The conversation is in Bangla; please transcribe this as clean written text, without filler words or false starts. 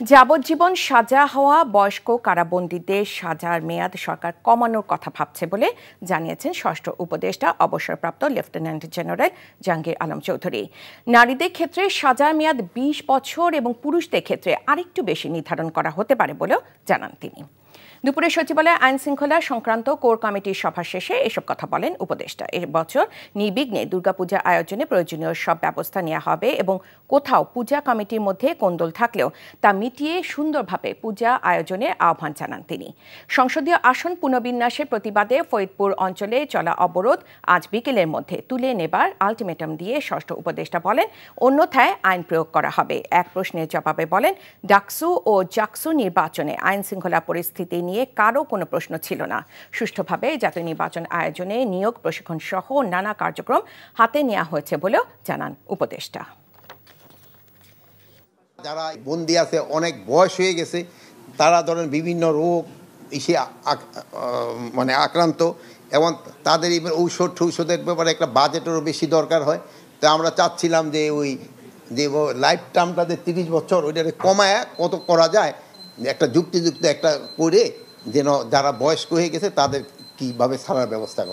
যাবজ্জীবন সাজা হওয়া বয়স্ক কারাবন্দীদের সাজার মেয়াদ সরকার কমানোর কথা ভাবছে বলে জানিয়েছেন ষষ্ঠ উপদেষ্টা অবসরপ্রাপ্ত লেফটেন্যান্ট জেনারেল জাহাঙ্গীর আলম চৌধুরী। নারীদের ক্ষেত্রে সাজার মেয়াদ ২০ বছর এবং পুরুষদের ক্ষেত্রে আরেকটু বেশি নির্ধারণ করা হতে পারে বলেও জানান তিনি। দুপুরে সচিবালয়ে আইন শৃঙ্খলা সংক্রান্ত কোর কমিটির সভা শেষে এসব কথা বলেন উপদেষ্টা। এবছর নির্বিঘ্নে দুর্গাপূজা আয়োজনে প্রয়োজনীয় সব ব্যবস্থা নেওয়া হবে এবং কোথাও পূজা কমিটির মধ্যে কোন্দল থাকলেও তা মিটিয়ে সুন্দরভাবে পূজা আয়োজনের আহ্বান জানান তিনি। সংসদীয় আসন পুনর্বিন্যাসের প্রতিবাদে ফরিদপুর অঞ্চলে চলা অবরোধ আজ বিকেলের মধ্যে তুলে নেবার আলটিমেটাম দিয়ে ষষ্ঠ উপদেষ্টা বলেন, অন্যথায় আইন প্রয়োগ করা হবে। এক প্রশ্নের জবাবে বলেন, ডাকসু ও জাকসু নির্বাচনে আইন শৃঙ্খলা পরিস্থিতি নিয়ে কারো কোনো প্রশ্ন ছিল না। সুষ্ঠুভাবে জাতীয় নির্বাচন আয়োজনে নিয়োগ, প্রশিক্ষণ সহ নানা কার্যক্রম হাতে নেওয়া হয়েছে বলেও জানান উপদেষ্টা। যারা বন্দী আছে, অনেক বয়স হয়ে গেছে, তারা ধরেন বিভিন্ন রোগ এসে মানে আক্রান্ত, এবং তাদের ঔষধের ব্যাপারে একটা বাজেটেরও বেশি দরকার হয়। তো আমরা চাচ্ছিলাম যে ওই যে লাইফ টার্মটা যে 30 বছর, ওইটাকে কমায় কত করা যায়, একটা যুক্তিযুক্ত একটা করে যেন যারা বয়স্ক হয়ে গেছে তাদের কীভাবে ছাড়ার ব্যবস্থা করে।